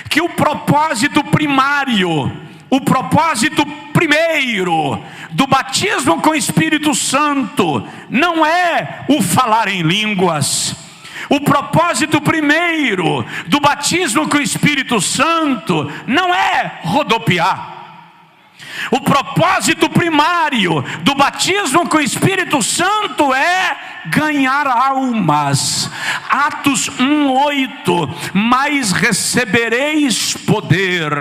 que o propósito primário, o propósito primeiro do batismo com o Espírito Santo não é o falar em línguas. O propósito primeiro do batismo com o Espírito Santo não é rodopiar. O propósito primário do batismo com o Espírito Santo é ganhar almas. Atos 1:8: mas recebereis poder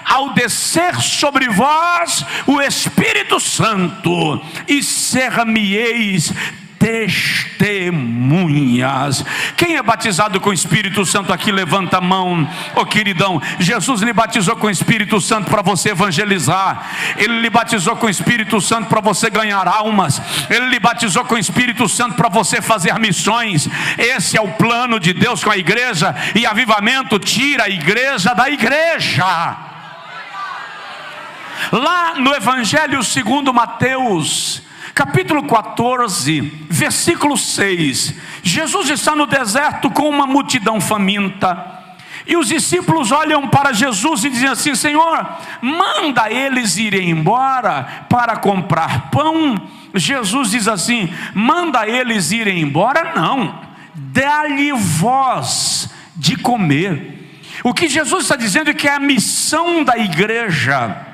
ao descer sobre vós o Espírito Santo, e ser-me-eis testemunhas. Quem é batizado com o Espírito Santo aqui, levanta a mão. Ô queridão, Jesus lhe batizou com o Espírito Santo para você evangelizar. Ele lhe batizou com o Espírito Santo para você ganhar almas. Ele lhe batizou com o Espírito Santo para você fazer missões. Esse é o plano de Deus com a igreja. E avivamento tira a igreja da igreja. Lá no Evangelho segundo Mateus, capítulo 14, versículo 6, Jesus está no deserto com uma multidão faminta, e os discípulos olham para Jesus e dizem assim: Senhor, manda eles irem embora para comprar pão. Jesus diz assim: manda eles irem embora? Não, dá-lhe voz de comer. O que Jesus está dizendo é que é a missão da igreja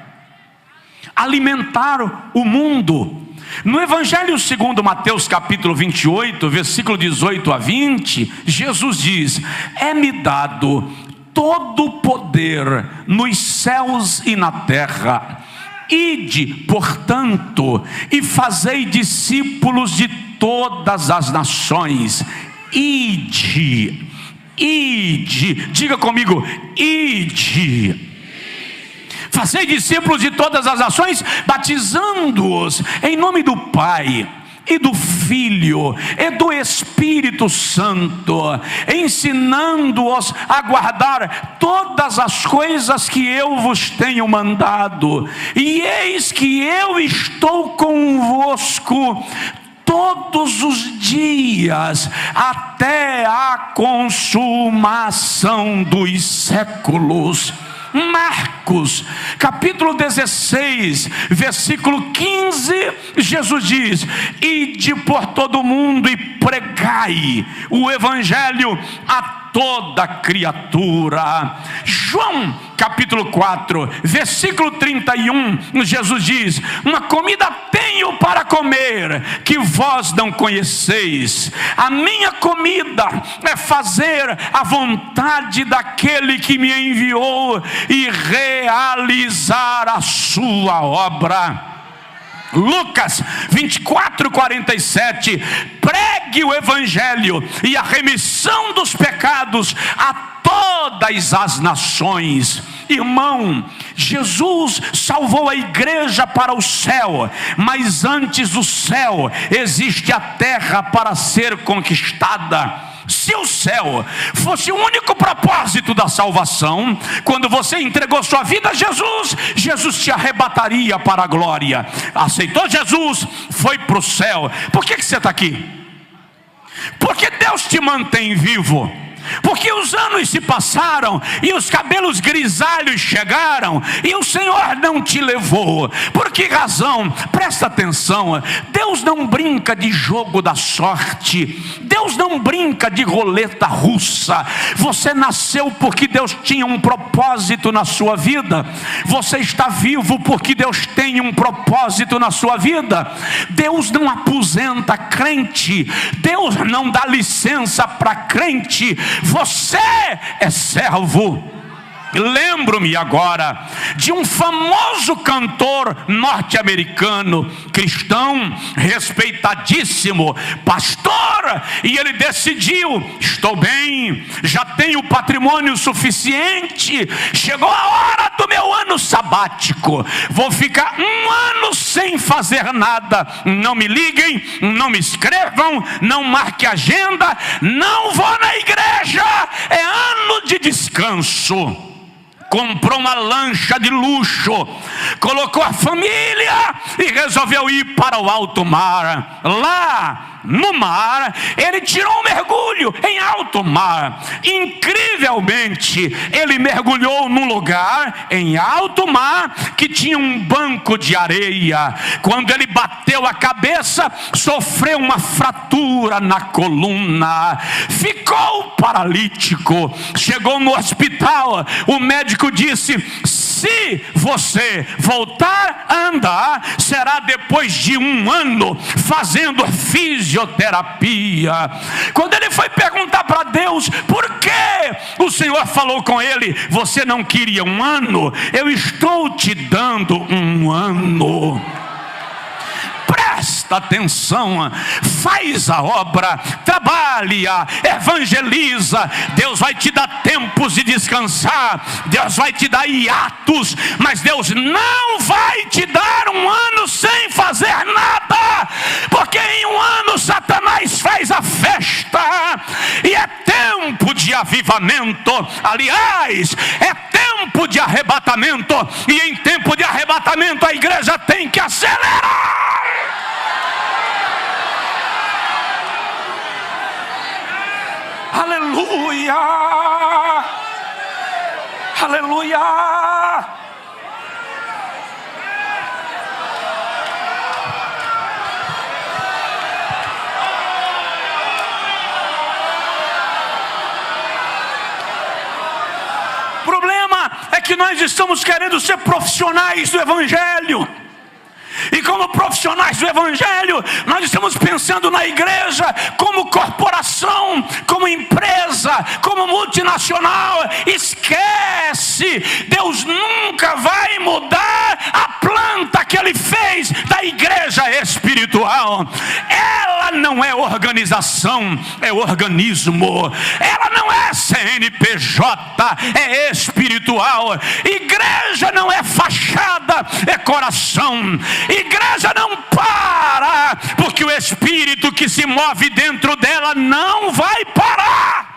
alimentar o mundo. No Evangelho segundo Mateus capítulo 28, versículo 18 a 20, Jesus diz: é-me dado todo o poder nos céus e na terra. Ide, portanto, e fazei discípulos de todas as nações. Ide, ide, diga comigo, ide. Fazei discípulos de todas as nações, batizando-os em nome do Pai, e do Filho, e do Espírito Santo, ensinando-os a guardar todas as coisas que eu vos tenho mandado. E eis que eu estou convosco todos os dias, até a consumação dos séculos. Marcos, capítulo 16, versículo 15, Jesus diz: ide por todo o mundo e pregai o evangelho a toda criatura. João capítulo 4, versículo 31, Jesus diz: uma comida tenho para comer, que vós não conheceis. A minha comida é fazer a vontade daquele que me enviou e realizar a sua obra. Lucas 24, 47, pregue o evangelho e a remissão dos pecados a todas as nações. Irmão, Jesus salvou a igreja para o céu, mas antes do céu existe a terra para ser conquistada. Se o céu fosse o único propósito da salvação, quando você entregou sua vida a Jesus, Jesus te arrebataria para a glória. Aceitou Jesus, foi para o céu. Por que você está aqui? Porque Deus te mantém vivo. Porque os anos se passaram e os cabelos grisalhos chegaram e o Senhor não te levou. Por que razão? Presta atenção. Deus não brinca de jogo da sorte. Deus não brinca de roleta russa. Você nasceu porque Deus tinha um propósito na sua vida. Você está vivo porque Deus tem um propósito na sua vida. Deus não aposenta crente. Deus não dá licença para crente. Você é servo. Lembro-me agora de um famoso cantor norte-americano, cristão, respeitadíssimo, pastor, e ele decidiu: estou bem, já tenho patrimônio suficiente, chegou a hora do meu ano sabático, vou ficar um ano sem fazer nada. Não me liguem, não me escrevam, não marque agenda, não vou na igreja, é ano de descanso. Comprou uma lancha de luxo, colocou a família e resolveu ir para o alto mar. Lá no mar, ele tirou um mergulho em alto mar. Incrivelmente, ele mergulhou num lugar em alto mar que tinha um banco de areia. Quando ele bateu a cabeça, sofreu uma fratura na coluna, ficou paralítico. Chegou no hospital, o médico disse: se você voltar a andar, será depois de um ano fazendo fisioterapia. Quando ele foi perguntar para Deus por que o Senhor falou com ele: você não queria um ano? Eu estou te dando um ano. Presta atenção, faz a obra, trabalha, evangeliza. Deus vai te dar tempos de descansar, Deus vai te dar hiatos, mas Deus não vai te dar um ano sem fazer nada, porque em um ano Satanás faz a festa, e é tempo de avivamento. Aliás, é tempo de arrebatamento, e em tempo de arrebatamento a igreja tem que acelerar. Aleluia! Aleluia! O problema é que nós estamos querendo ser profissionais do evangelho. E como profissionais do evangelho, nós estamos pensando na igreja como corporação, como empresa, como multinacional. Esquece! Deus nunca vai mudar a planta que Ele fez da igreja espiritual. Ela não é organização, é organismo. Ela não é CNPJ, é espiritual. Igreja não é fachada, é coração. Igreja não para, porque o Espírito que se move dentro dela não vai parar.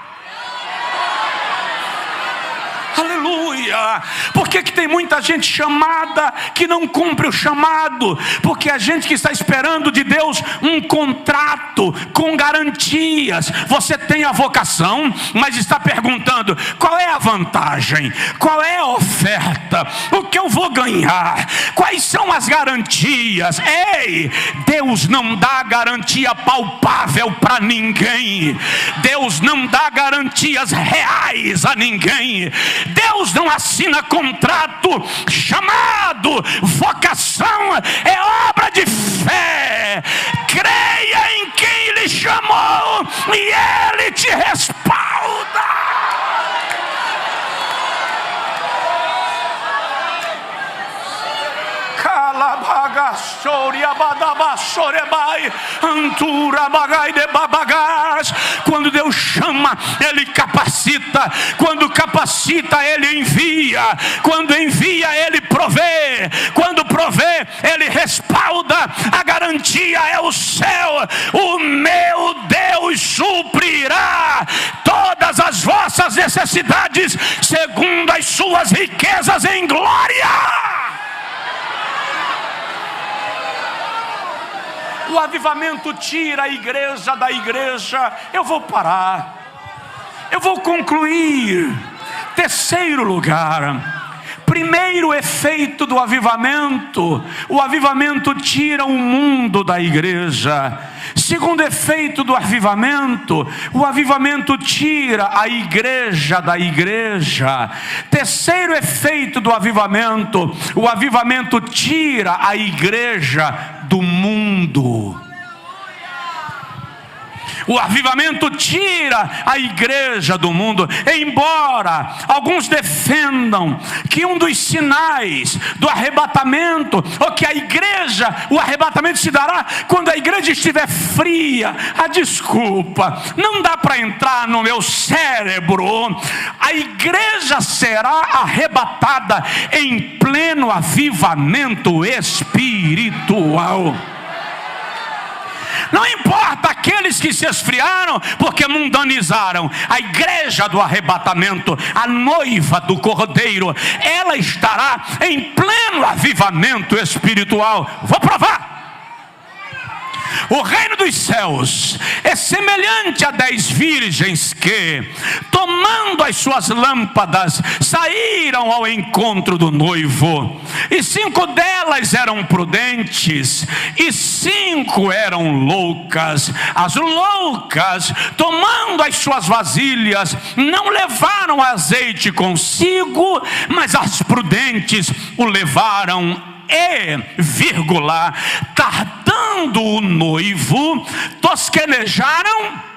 Aleluia! Porque que tem muita gente chamada que não cumpre o chamado? Porque a gente que está esperando de Deus um contrato com garantias. Você tem a vocação, mas está perguntando: qual é a vantagem? Qual é a oferta? O que eu vou ganhar? Quais são as garantias? Ei, Deus não dá garantia palpável para ninguém. Deus não dá garantias reais a ninguém. Deus não assina contrato. Chamado, vocação é obra de fé. Creia em quem lhe chamou e Ele te respalda. Quando Deus chama, Ele capacita. Quando capacita, Ele envia. Quando envia, Ele provê. Quando provê, Ele respalda. A garantia é o céu. O meu Deus suprirá todas as vossas necessidades segundo as suas riquezas em glória. O avivamento tira a igreja da igreja. Eu vou parar. Eu vou concluir. Terceiro lugar. Primeiro efeito do avivamento: o avivamento tira o mundo da igreja. Segundo efeito do avivamento: o avivamento tira a igreja da igreja. Terceiro efeito do avivamento: o avivamento tira a igreja do mundo. O avivamento tira a igreja do mundo. Embora alguns defendam que um dos sinais do arrebatamento, ou que a igreja, o arrebatamento se dará quando a igreja estiver fria. Desculpa, não dá para entrar no meu cérebro. A igreja será arrebatada em pleno avivamento espiritual. Não importa aqueles que se esfriaram porque mundanizaram. A igreja do arrebatamento, a noiva do Cordeiro, ela estará em pleno avivamento espiritual. Vou provar. O reino dos céus é semelhante a 10 virgens que, tomando as suas lâmpadas, saíram ao encontro do noivo. E 5 delas eram prudentes e 5 eram loucas. As loucas, tomando as suas vasilhas, não levaram azeite consigo, mas as prudentes o levaram tardando o noivo, tosquenejaram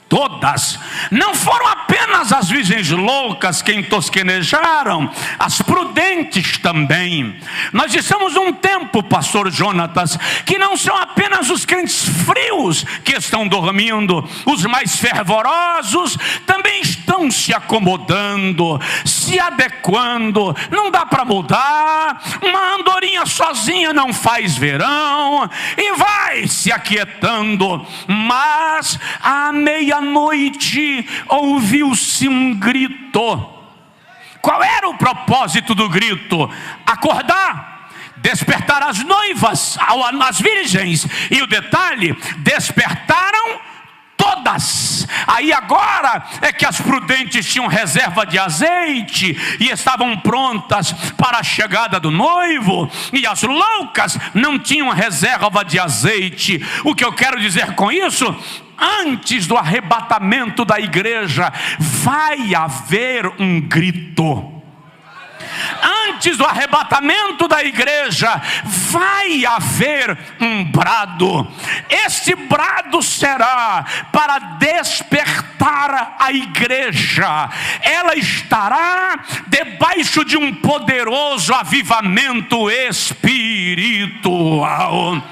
todas. Não foram apenas as virgens loucas quem tosquenejaram, as prudentes também. Nós estamos num tempo, pastor Jonatas, que não são apenas os crentes frios que estão dormindo. Os mais fervorosos também estão se acomodando, se adequando. Não dá para mudar. Uma andorinha sozinha não faz verão, e vai se aquietando. Mas à meia-noite ouviu-se um grito. Qual era o propósito do grito? Acordar, despertar as noivas, as virgens. E o detalhe: despertaram todas. Aí agora é que as prudentes tinham reserva de azeite e estavam prontas para a chegada do noivo, e as loucas não tinham reserva de azeite. O que eu quero dizer com isso? Antes do arrebatamento da igreja vai haver um grito. Antes do arrebatamento da igreja vai haver um brado. Este brado será para despertar a igreja. Ela estará debaixo de um poderoso avivamento espiritual.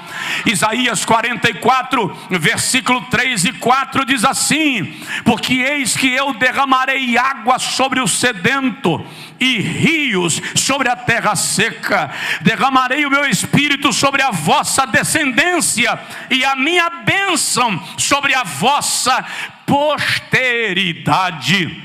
Isaías 44, versículo 3 e 4 diz assim: porque eis que eu derramarei água sobre o sedento e rios sobre a terra seca. Derramarei o meu espírito sobre a vossa descendência e a minha bênção sobre a vossa posteridade.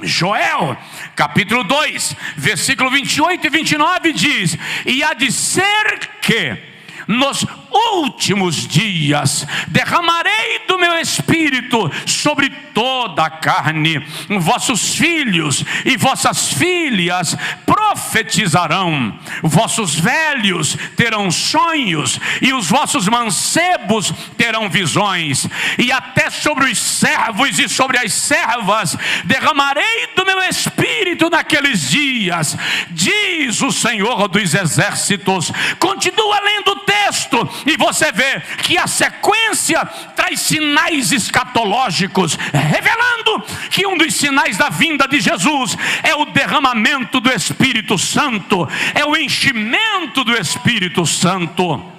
Joel, capítulo 2, versículo 28 e 29 diz: e há de ser que nos últimos dias derramarei do meu espírito sobre toda a carne. Vossos filhos e vossas filhas profetizarão, vossos velhos terão sonhos, e os vossos mancebos terão visões, e até sobre os servos e sobre as servas derramarei do meu espírito naqueles dias, diz o Senhor dos exércitos. Continua lendo o texto e você vê que a sequência traz sinais escatológicos, revelando que um dos sinais da vinda de Jesus é o derramamento do Espírito Santo, é o enchimento do Espírito Santo.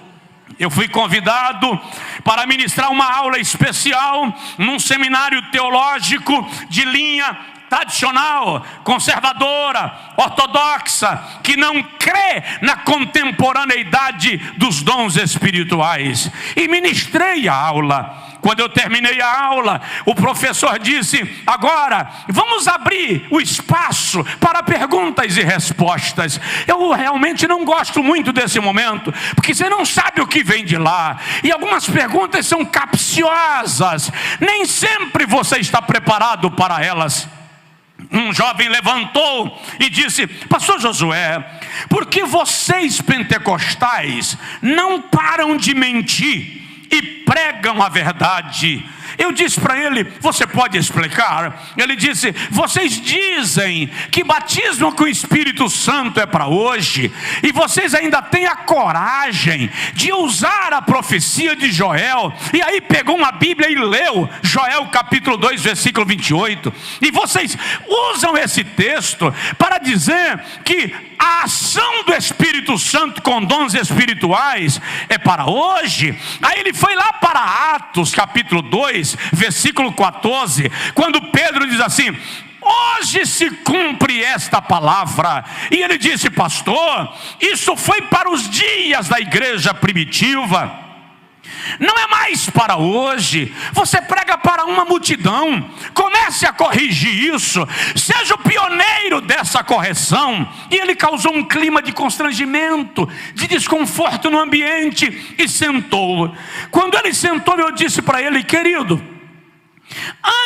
Eu fui convidado para ministrar uma aula especial num seminário teológico de linha tradicional, conservadora, ortodoxa, que não crê na contemporaneidade dos dons espirituais. E ministrei a aula. Quando eu terminei a aula, o professor disse: agora vamos abrir o espaço para perguntas e respostas. Eu realmente não gosto muito desse momento, porque você não sabe o que vem de lá, e algumas perguntas são capciosas, nem sempre você está preparado para elas. Um jovem levantou e disse: pastor Josué, por que vocês pentecostais não param de mentir e pregam a verdade? Eu disse para ele: você pode explicar? Ele disse: vocês dizem que batismo com o Espírito Santo é para hoje, e vocês ainda têm a coragem de usar a profecia de Joel. E aí pegou uma Bíblia e leu Joel capítulo 2 versículo 28, e vocês usam esse texto para dizer que a ação do Espírito Santo com dons espirituais é para hoje. Aí ele foi lá para Atos capítulo 2 versículo 14, quando Pedro diz assim: hoje se cumpre esta palavra. E ele disse: pastor, isso foi para os dias da igreja primitiva, não é mais para hoje. Você prega para uma multidão, comece a corrigir isso, seja o pioneiro dessa correção. E ele causou um clima de constrangimento, de desconforto no ambiente, e sentou. Quando ele sentou, eu disse para ele: querido,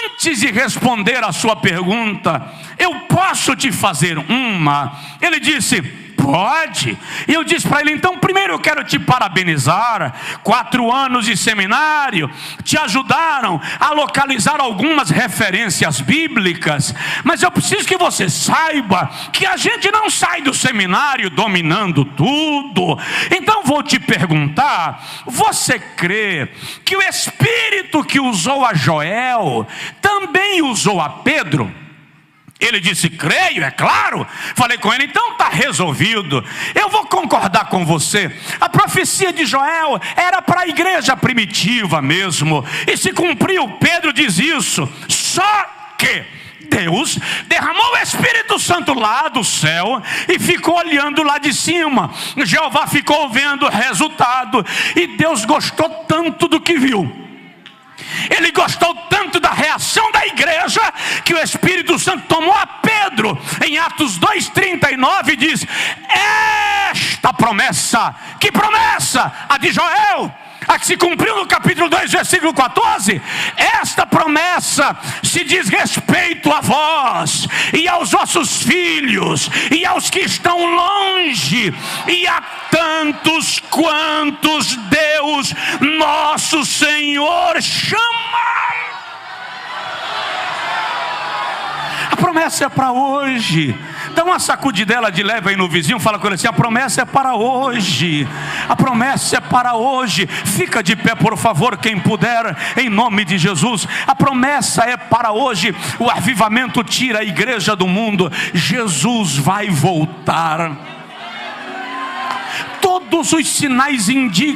antes de responder a sua pergunta, eu posso te fazer uma? Ele disse: pode. E eu disse para ele: então primeiro eu quero te parabenizar. 4 anos de seminário te ajudaram a localizar algumas referências bíblicas, mas eu preciso que você saiba que a gente não sai do seminário dominando tudo. Então vou te perguntar: você crê que o Espírito que usou a Joel também usou a Pedro? Ele disse: creio, é claro. Falei com ele: então está resolvido, eu vou concordar com você. A profecia de Joel era para a igreja primitiva mesmo, e se cumpriu. Pedro diz isso. Só que Deus derramou o Espírito Santo lá do céu e ficou olhando lá de cima. Jeová ficou vendo o resultado, e Deus gostou tanto do que viu, ele gostou tanto da reação da igreja, que o Espírito Santo tomou a Pedro. Em Atos 2,39 diz: esta promessa, que promessa? A de Joel, a que se cumpriu no capítulo 2 versículo 14. Esta promessa se diz respeito a vós e aos vossos filhos e aos que estão longe, e a tantos quantos Deus nosso Senhor chamar. A promessa é para hoje. Dá uma sacudidela de leve aí no vizinho, fala com ele assim: a promessa é para hoje. A promessa é para hoje. Fica de pé, por favor, quem puder, em nome de Jesus. A promessa é para hoje. O avivamento tira a igreja do mundo. Jesus vai voltar. Todos os sinais indicam